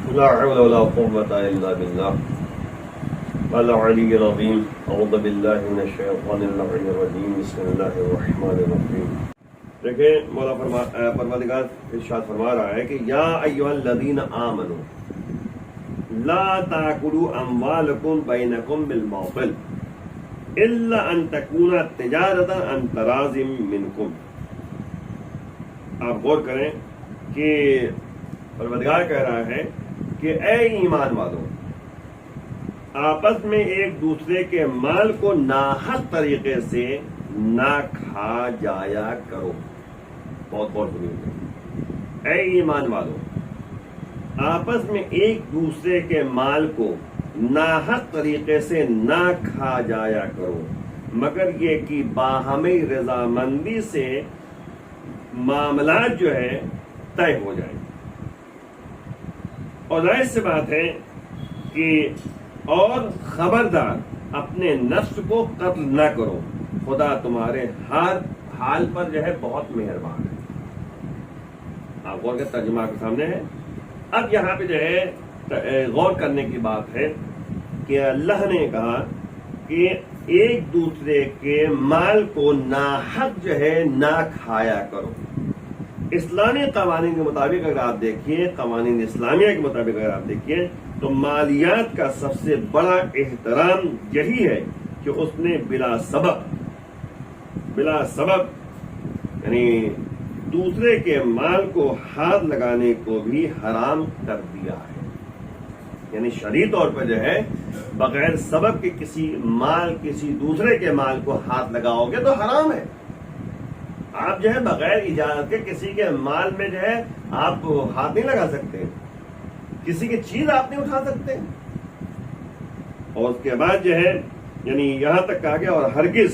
لا حول ولا قوة إلا بالله العلي العظيم. اعوذ باللہ من الشیطان اللعین الرجیم. بسم اللہ الرحمن الرحیم. دیکھیں مولا پروردگار ارشاد فرما رہا ہے کہ یا ایھا الذین آمنوا لا تاکلوا اموالکم بینکم بالباطل الا ان تکون تجارۃ عن تراض منکم. آپ غور کریں کہ پروردگار کہہ رہا ہے کہ اے ایمان والوں، آپس میں ایک دوسرے کے مال کو ناحق طریقے سے نہ کھا جایا کرو. بہت بہت سنیے. اے ایمان والوں، آپس میں ایک دوسرے کے مال کو ناحق طریقے سے نہ کھا جایا کرو، مگر یہ کہ باہمی رضامندی سے معاملات جو ہے طے ہو جائیں. اور ظاہر سی بات ہے کہ اور خبردار اپنے نفس کو قتل نہ کرو، خدا تمہارے ہر حال پر جو ہے بہت مہربان ہے. آپ غور کے ترجمہ کے سامنے ہے. اب یہاں پہ جو ہے غور کرنے کی بات ہے کہ اللہ نے کہا کہ ایک دوسرے کے مال کو ناحق جو ہے نہ کھایا کرو. اسلامی قوانین کے مطابق اگر آپ دیکھیے، قوانین اسلامیہ کے مطابق اگر آپ دیکھیے تو مالیات کا سب سے بڑا احترام یہی ہے کہ اس نے بلا سبب یعنی دوسرے کے مال کو ہاتھ لگانے کو بھی حرام کر دیا ہے. یعنی شرعی طور پر جو ہے بغیر سبب کے کسی دوسرے کے مال کو ہاتھ لگاؤ گے تو حرام ہے. آپ جو ہے بغیر اجازت کے کسی کے مال میں جو ہے آپ ہاتھ نہیں لگا سکتے، کسی کی چیز آپ نہیں اٹھا سکتے. اور اس کے بعد جو ہے یعنی یہاں تک کہا گیا اور ہرگز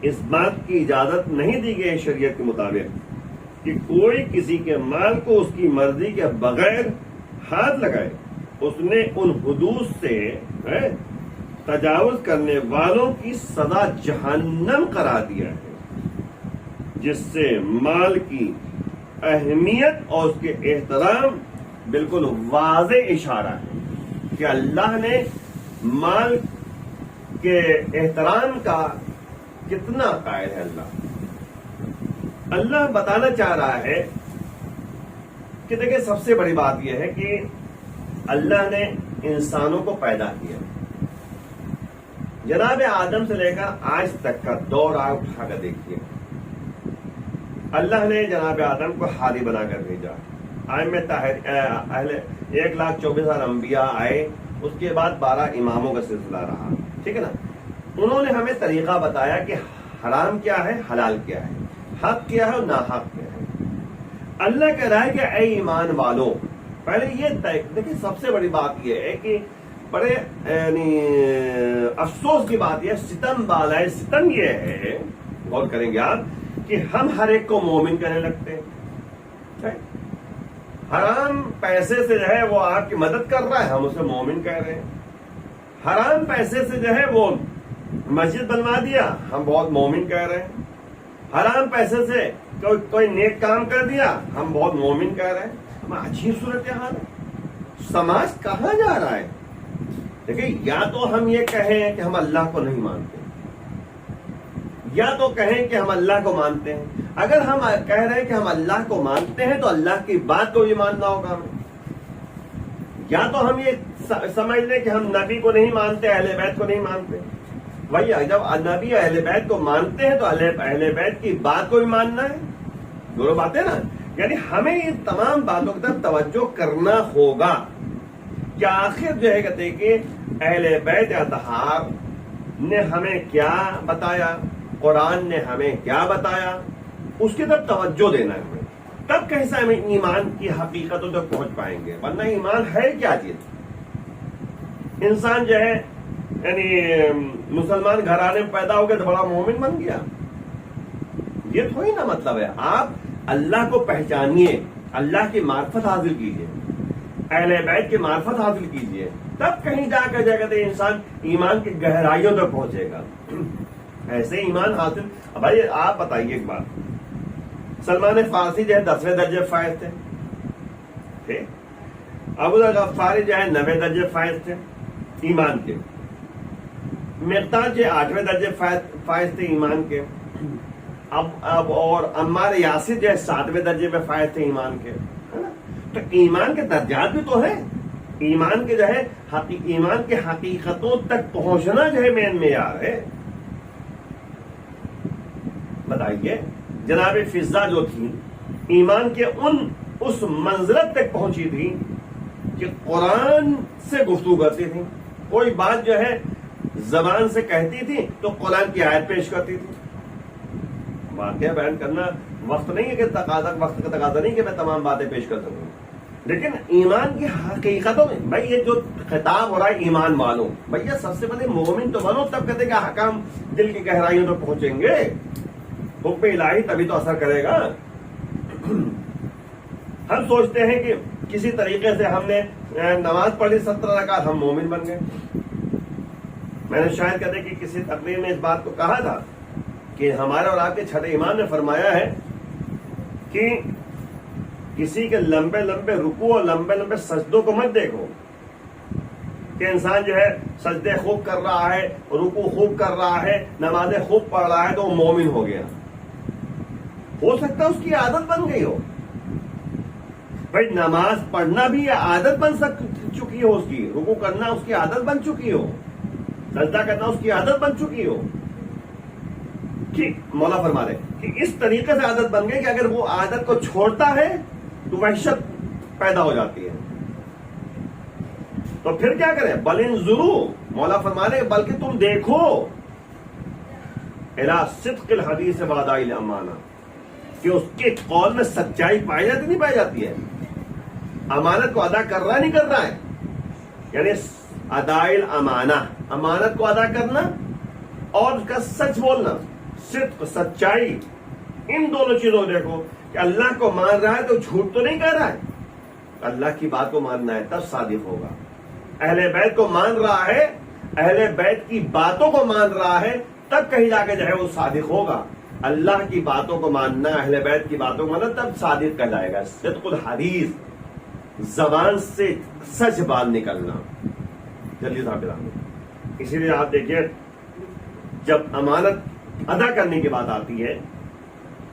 اس بات کی اجازت نہیں دی گئی شریعت کے مطابق کہ کوئی کسی کے مال کو اس کی مرضی کے بغیر ہاتھ لگائے. اس نے ان حدود سے تجاوز کرنے والوں کی سزا جہنم قرار دیا ہے، جس سے مال کی اہمیت اور اس کے احترام بالکل واضح اشارہ ہے کہ اللہ نے مال کے احترام کا کتنا قائل ہے. اللہ بتانا چاہ رہا ہے کہ دیکھیں سب سے بڑی بات یہ ہے کہ اللہ نے انسانوں کو پیدا کیا. جناب آدم سے لے کر آج تک کا دور آپ اٹھا کر دیکھیے، اللہ نے جناب آدم کو ہادی بنا کر بھیجا. اہل 1,24,000 انبیاء آئے، اس کے بعد 12 اماموں کا سلسلہ رہا. ٹھیک ہے نا. انہوں نے ہمیں طریقہ بتایا کہ حرام کیا ہے، حلال کیا ہے، حق کیا ہے اور ناحق کیا ہے. اللہ کہہ رہا ہے کہ اے ایمان والو، پہلے یہ دیکھیں سب سے بڑی بات یہ ہے کہ بڑے یعنی افسوس کی بات یہ، ستم بالائے ستم یہ ہے، غور کریں گے آپ کہ ہم ہر ایک کو مومن کہنے لگتے ہیں. حرام پیسے سے جو ہے وہ آپ کی مدد کر رہا ہے، ہم اسے مومن کہہ رہے ہیں. حرام پیسے سے جو ہے وہ مسجد بنوا دیا، ہم بہت مومن کہہ رہے ہیں. حرام پیسے سے کوئی نیک کام کر دیا، ہم بہت مومن کہہ رہے ہیں. عجیب صورتحال ہے. سماج کہاں جا رہا ہے؟ دیکھیں یا تو ہم یہ کہیں کہ ہم اللہ کو نہیں مانتے، یا تو کہیں کہ ہم اللہ کو مانتے ہیں. اگر ہم کہہ رہے ہیں کہ ہم اللہ کو مانتے ہیں تو اللہ کی بات کو بھی ماننا ہوگا ہمیں. یا تو ہم یہ سمجھ لیں کہ ہم نبی کو نہیں مانتے، اہل بیت کو نہیں مانتے. وہی جب نبی اہل بیت کو مانتے ہیں تو اہل بیت کی بات کو بھی ماننا ہے. دونوں باتیں نا. یعنی ہمیں یہ تمام باتوں کی طرف توجہ کرنا ہوگا کہ آخر جو ہے کہتے کہ اہل بیت اطہار نے ہمیں کیا بتایا، قرآن نے ہمیں کیا بتایا، اس کی طرف توجہ دینا ہے ہمیں. تب کیسا ہم ایمان کی حقیقتوں تک پہنچ پائیں گے. ورنہ ایمان ہے کیا چیز؟ انسان جو ہے یعنی مسلمان گھرانے میں پیدا ہو گیا تو بڑا مومن بن گیا، یہ تھوڑی نا مطلب ہے. آپ اللہ کو پہچانیے، اللہ کی معرفت حاصل کیجیے، اہل بیت کی معرفت حاصل کیجیے، تب کہیں جا کر جگہ انسان ایمان کی گہرائیوں تک پہنچے گا. ایسے ایمان حاصل. بھائی آپ بتائیے ایک بات، سلمان فارسی جو ہے 10ویں درجے فائز تھے. ابو ذر غفاری جو ہے 90 درجے فائز تھے ایمان کے، مقداد جو 8ویں درجے فائز تھے ایمان کے، اب اور عمار یاسر جو ہے 7ویں درجے پہ فائز تھے ایمان کے، ہے نا؟ تو ایمان کے درجات بھی تو ہیں، ایمان کے جو ہے ایمان کے حقیقتوں تک پہنچنا جو ہے مین معیار ہے۔ بتائیے جناب فضا جو تھی ایمان کے اس منزلت تک پہنچی تھی کہ قرآن سے گفتگو کرتی تھی، کوئی بات جو ہے زبان سے کہتی تھی تو قرآن کی آیت پیش کرتی تھی۔ واقعہ بیان کرنا وقت نہیں ہے کہ وقت کا تقاضا نہیں کہ میں تمام باتیں پیش کر سکوں، لیکن ایمان کی حقیقتوں میں بھائی یہ جو خطاب ہو رہا ہے ایمان والوں، بھیا سب سے پہلے مومن تو بنو، تب کہتے کہ حکام دل کی گہرائیوں تک پہنچیں گے، حکم الہی تبھی تو اثر کرے گا۔ ہم سوچتے ہیں کہ کسی طریقے سے ہم نے نماز پڑھی 17 رکعت ہم مومن بن گئے۔ میں نے شاید کہتے کہ کسی تقریر میں اس بات کو کہا تھا کہ ہمارے اور آپ کے چھٹے امام نے فرمایا ہے کہ کسی کے لمبے لمبے رکوع اور لمبے لمبے سجدوں کو مت دیکھو کہ انسان جو ہے سجدے خوب کر رہا ہے، رکوع خوب کر رہا ہے، نمازیں خوب پڑھ رہا ہے تو وہ مومن ہو گیا۔ ہو سکتا ہے اس کی عادت بن گئی ہو، بھائی نماز پڑھنا بھی عادت بن چکی ہو، اس کی رکوع کرنا اس کی عادت بن چکی ہو، سجدہ کرنا اس کی عادت بن چکی ہو، ٹھیک مولا فرما رہے کہ اس طریقے سے عادت بن گئی کہ اگر وہ عادت کو چھوڑتا ہے تو وحشت پیدا ہو جاتی ہے۔ تو پھر کیا کریں؟ بل انظروا، مولا فرما رہے بلکہ تم دیکھو الی صدق الحدیث واداء الامانہ، کہ اس کے قول میں سچائی پائی جاتی نہیں پائی جاتی ہے، امانت کو ادا کر رہا نہیں کر رہا ہے، یعنی اداء الامانہ، امانت کو ادا کرنا اور اس کا سچ بولنا، صدق سچائی، ان دونوں چیزوں کو دیکھو کہ اللہ کو مان رہا ہے تو جھوٹ تو نہیں کہہ رہا ہے، اللہ کی بات کو ماننا ہے تب صادق ہوگا، اہل بیت کو مان رہا ہے، اہل بیت کی باتوں کو مان رہا ہے تب کہیں جا کے جو ہے وہ صادق ہوگا، اللہ کی باتوں کو ماننا، اہل بیت کی باتوں کو ماننا تب صادق کہلائے گا۔ صدق الحدیث، زبان سے سچ بات نکلنا، جلدی صاحب، اسی لیے آپ دیکھیے جب امانت ادا کرنے کی بات آتی ہے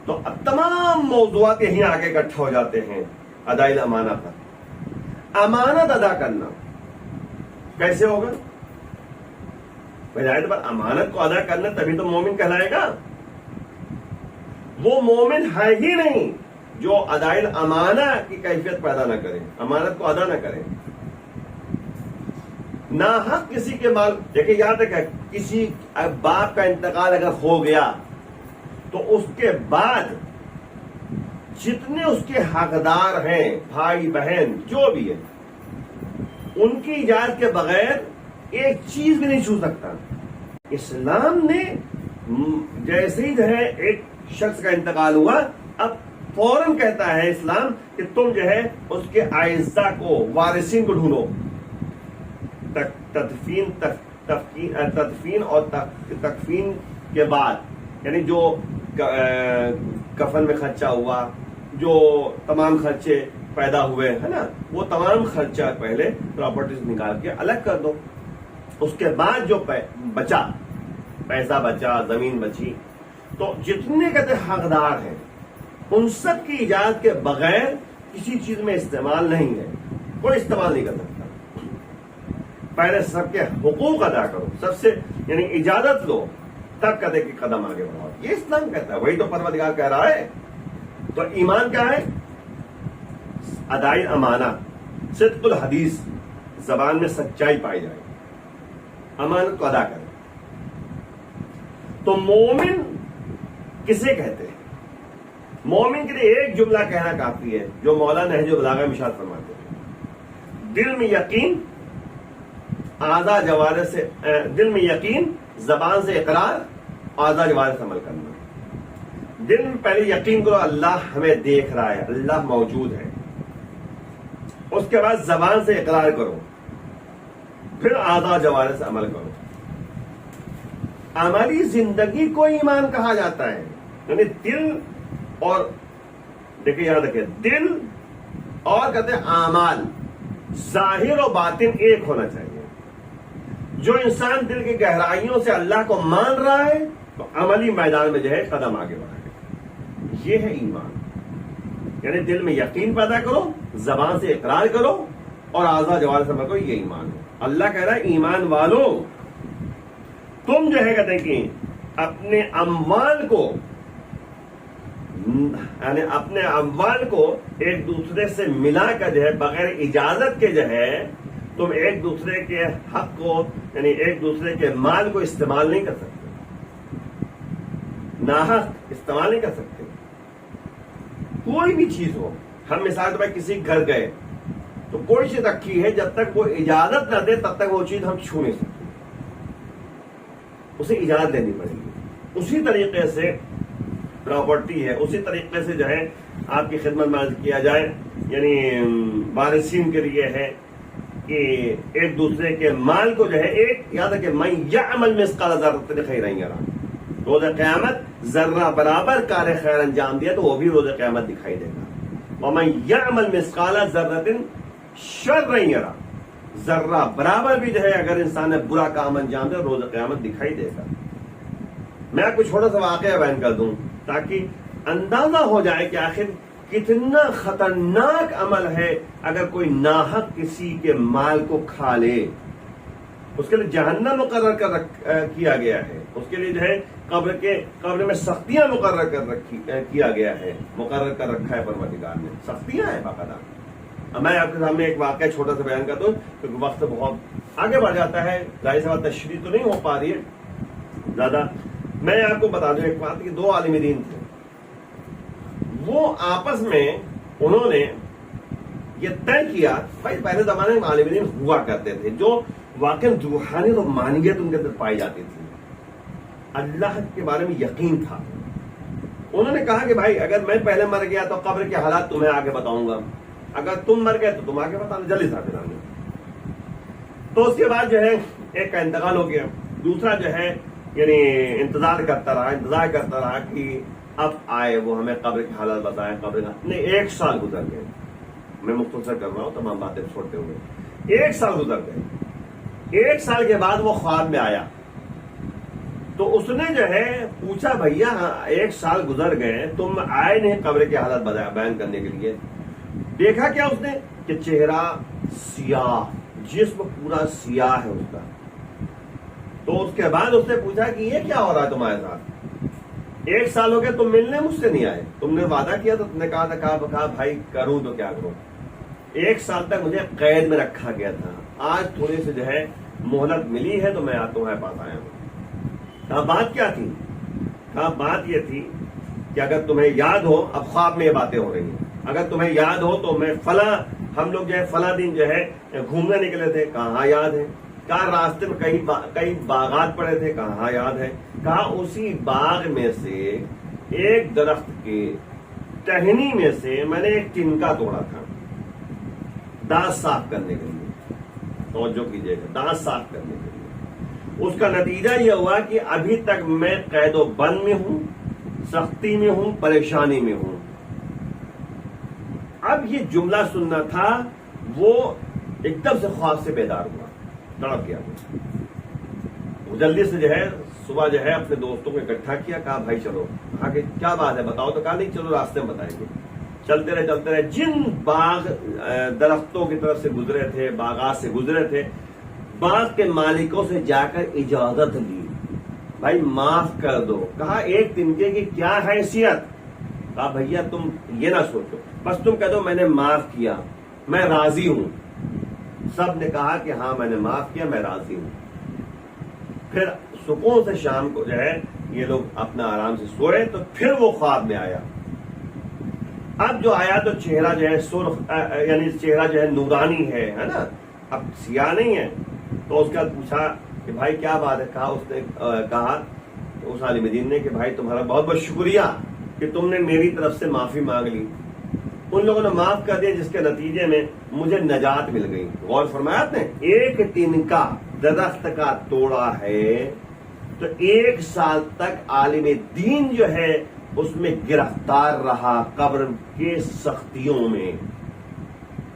تو اب تمام موضوعات یہیں آگے اکٹھا ہو جاتے ہیں اداء الامانہ پر۔ امانت ادا کرنا کیسے ہوگا؟ بظاہر پر امانت کو ادا کرنا تبھی تو مومن کہلائے گا۔ وہ مومن ہے ہی نہیں جو اداء الامانہ کی کیفیت پیدا نہ کرے، امانت کو ادا نہ کرے، ناحق کسی کے مال، دیکھیں یاد رکھیں کسی باپ کا انتقال اگر ہو گیا تو اس کے بعد جتنے اس کے حقدار ہیں، بھائی بہن جو بھی ہے، ان کی اجازت کے بغیر ایک چیز بھی نہیں چھو سکتا۔ اسلام نے جیسے ہی جو ہے ایک شخص کا انتقال ہوا اب فوراً کہتا ہے اسلام کہ تم جو ہے اس کے اعزاء کو، وارثین کو ڈھونڈو، تدفین اور تکفین کے بعد، یعنی جو کفن میں خرچہ ہوا، جو تمام خرچے پیدا ہوئے ہے نا، وہ تمام خرچہ پہلے پراپرٹیز نکال کے الگ کر دو، اس کے بعد جو بچا، پیسہ بچا، زمین بچی، تو جتنے کہتے حقدار ہیں ان سب کی اجازت کے بغیر کسی چیز میں استعمال نہیں ہے، کوئی استعمال نہیں کر سکتا۔ پہلے سب کے حقوق ادا کرو، سب سے یعنی اجازت لو، تب کہتے کہ قدم آگے بڑھاؤ، یہ اسلام کہتا ہے، وہی تو پروردگار کہہ رہا ہے۔ تو ایمان کیا ہے؟ اداء الامانہ، صدق الحدیث، زبان میں سچائی پائی جائے، امانت کو ادا کرے۔ تو مومن کسے کہتے ہیں؟ مومن کے لیے ایک جملہ کہنا کافی ہے جو مولانا نہج البلاغہ میں ارشاد فرماتے ہیں، دل میں یقین، اعضاء جوارح سے، دل میں یقین، زبان سے اقرار، اعضاء جوارح سے عمل کرنا۔ دل میں پہلے یقین کرو اللہ ہمیں دیکھ رہا ہے، اللہ موجود ہے، اس کے بعد زبان سے اقرار کرو، پھر اعضاء جوارح سے عمل کرو۔ ہماری زندگی کو ایمان کہا جاتا ہے، یعنی دل اور دیکھیں یاد رکھیں، دل اور کہتے ہیں اعمال، ظاہر و باطن ایک ہونا چاہیے. جو انسان دل کی گہرائیوں سے اللہ کو مان رہا ہے تو عملی میدان میں جو ہے قدم آگے بڑھائے. یہ ہے ایمان. یعنی دل میں یقین پیدا کرو، زبان سے اقرار کرو اور اعضاء جوارح سے عمل کرو. یہ ایمان ہے. اللہ کہہ رہا ہے ایمان والو تم جو ہے کہتے ہیں کہ اپنے اموال کو، یعنی اپنے اموال کو ایک دوسرے سے ملا کر جو ہے بغیر اجازت کے جو ہے تم ایک دوسرے کے حق کو، یعنی ایک دوسرے کے مال کو استعمال نہیں کر سکتے، ناحق استعمال نہیں کر سکتے. کوئی بھی چیز ہو، ہم مثال کے بعد کسی گھر گئے تو کوئی چیز رکھی ہے، جب تک وہ اجازت نہ دے تب تک وہ چیز ہم چھو نہیں سکتے، اسے اجازت لینی پڑے گی. اسی طریقے سے پراپرٹی ہے، اسی طریقے سے جو ہے آپ کی خدمت میں عرض کیا جائے، یعنی وارثین کے لیے ہے کہ ایک دوسرے کے مال کو جو ہے ایک یاد ہے کہ میں یعمل مثقال ذرۃ خیرا یرا، روز قیامت ذرہ برابر کار خیر انجام دیا تو وہ بھی روز قیامت دکھائی دے گا. ومن یعمل مثقال ذرۃ شرا یرا، ذرہ برابر بھی جو ہے اگر انسان نے برا کام انجام دیا روز قیامت دکھائی دے گا. میں آپ کو چھوٹا سا واقعہ بیان کر دوں تاکہ اندازہ ہو جائے کہ آخر کتنا خطرناک عمل ہے اگر کوئی ناحق کسی کے مال کو کھا لے. اس کے لیے جہنم مقرر کیا گیا ہے، اس کے لیے جو ہے قبر میں سختیاں مقرر کیا گیا ہے، مقرر کر رکھا ہے پروردگار نے، سختیاں ہیں باقاعدہ. اب میں آپ کے سامنے ایک واقعہ چھوٹا سا بیان کرتا ہوں کیونکہ وقت بہت آگے بڑھ جاتا ہے، ظاہر سی بات تشریح تو نہیں ہو پا رہی ہے زیادہ. میں آپ کو بتا دوں ایک بات کہ دو عالم دین تھے، وہ آپس میں انہوں نے یہ طے کیا. بھائی پہلے زمانے میں عالم دین ہوا کرتے تھے جو واقعی روحانیت اور مانیت ان کے اندر پائی جاتی تھی، اللہ کے بارے میں یقین تھا. انہوں نے کہا کہ بھائی اگر میں پہلے مر گیا تو قبر کے حالات تمہیں آگے بتاؤں گا، اگر تم مر گئے تو تم آگے بتانا، جلدی سے آگے. تو اس کے بعد جو ہے ایک کا انتقال ہو گیا، دوسرا جو ہے یعنی انتظار کرتا رہا کہ اب آئے وہ ہمیں قبر کے حالات بتائیں. قبر کا 1 سال گزر گئے، میں مختصر کر رہا ہوں تمام باتیں چھوڑتے ہوئے. 1 سال گزر گئے. 1 سال کے بعد وہ خواب میں آیا تو اس نے جو ہے پوچھا بھیا 1 سال گزر گئے تم آئے نہیں قبر کے حالات بیان کرنے کے لیے. دیکھا کیا اس نے کہ چہرہ سیاہ، جسم پورا سیاہ ہے اس کا. تو اس کے بعد اس نے پوچھا کہ یہ کیا ہو رہا ہے تمہارے ساتھ؟ 1 سال ہو گیا تم ملنے مجھ سے نہیں آئے، تم نے وعدہ کیا تو تم نے کہا بھائی کروں تو کیا کروں. 1 سال تک مجھے قید میں رکھا گیا تھا، آج تھوڑی سی جو ہے مہلت ملی ہے تو میں تمہارے پاس آیا ہوں. کہا بات کیا تھی؟ کہا بات یہ تھی کہ اگر تمہیں یاد ہو، اب خواب میں یہ باتیں ہو رہی ہیں، اگر تمہیں یاد ہو تو میں ہم لوگ جو ہے فلاں دن جو ہے گھومنے نکلے تھے. کہاں یاد ہے؟ کہا راستے میں کئی باغات پڑے تھے. کہاں یاد ہے؟ کہا اسی باغ میں سے ایک درخت کے ٹہنی میں سے میں نے ایک ٹنکا توڑا تھا دانت صاف کرنے کے لیے. توجہ کیجیے گا، دانت صاف کرنے کے لیے. اس کا نتیجہ یہ ہوا کہ ابھی تک میں قید و بند میں ہوں، سختی میں ہوں، پریشانی میں ہوں. اب یہ جملہ سننا تھا، وہ ایک دم سے خواب سے بیدار ہوا، تڑپ گیا. وہ جلدی سے جو ہے صبح جو ہے اپنے دوستوں کو اکٹھا کیا، کہا بھائی چلو. کہا کہ کیا بات ہے بتاؤ. تو کہا نہیں چلو راستے میں بتائیں گے. چلتے رہے. جن باغ درختوں کی طرف سے گزرے تھے، باغات سے گزرے تھے، باغ کے مالکوں سے جا کر اجازت لی، بھائی معاف کر دو. کہا 1 تنکے کی کیا حیثیت؟ کہا بھیا تم یہ نہ سوچو، بس تم کہہ دو میں نے معاف کیا، میں راضی ہوں. سب نے کہا کہ ہاں میں نے معاف کیا، میں راضی ہوں. پھر سکون سے شام کو جو ہے یہ لوگ اپنا آرام سے سوئے تو پھر وہ خواب میں آیا. اب جو آیا تو چہرہ جو ہے سرخ، یعنی چہرہ جو ہے نورانی ہے نا، اب سیاہ نہیں ہے. تو اس کا پوچھا کہ بھائی کیا بات ہے؟ کہا اس نے کہا اس عالم دین نے کہ بھائی تمہارا بہت بہت شکریہ کہ تم نے میری طرف سے معافی مانگ لی. ان لوگوں نے معاف کر دیا جس کے نتیجے میں مجھے نجات مل گئی. غور فرمایا آپ نے، 1 ٹنکا درخت کا توڑا ہے تو 1 سال تک عالم دین جو ہے اس میں گرفتار رہا قبر کے سختیوں میں.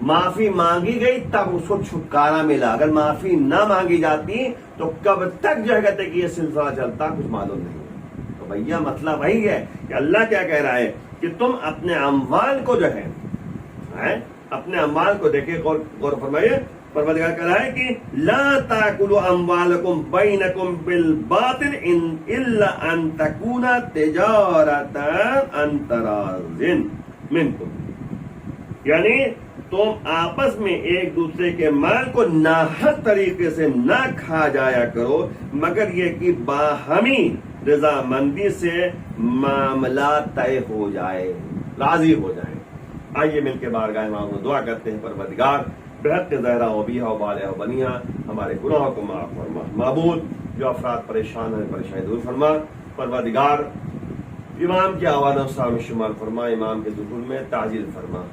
معافی مانگی گئی تب اس کو چھٹکارا ملا، اگر معافی نہ مانگی جاتی تو کب تک جو ہے کہتے کہ یہ سلسلہ چلتا کچھ معلوم نہیں۔ تو بھیا مسئلہ وہی ہے کہ اللہ کیا کہہ رہا ہے کہ تم اپنے اموال کو جو ہے اپنے اموال کو دیکھیں، غور فرمائیے، پروردگار کہہ رہا ہے کہ لا تاکلوا اموالکم بینکم بالباطل الا ان تکون تجارۃ عن تراض منکم، یعنی تم آپس میں ایک دوسرے کے مال کو ناحق طریقے سے نہ کھا جایا کرو مگر یہ کہ باہمی رضامندی سے معاملہ طے ہو جائے، راضی ہو جائے۔ آئیے مل کے بارگاہ امام کو دعا کرتے ہیں، پروردگار بحق ظاہرہ و بیہا و بالغہ و بنیہا ہمارے گناہوں کو معاف فرما، معبود جو افراد پریشان ہیں پریشانی دور فرما، پروردگار امام کی آواز و شامل شمار فرما، امام کے ظہور میں تعجیل فرما۔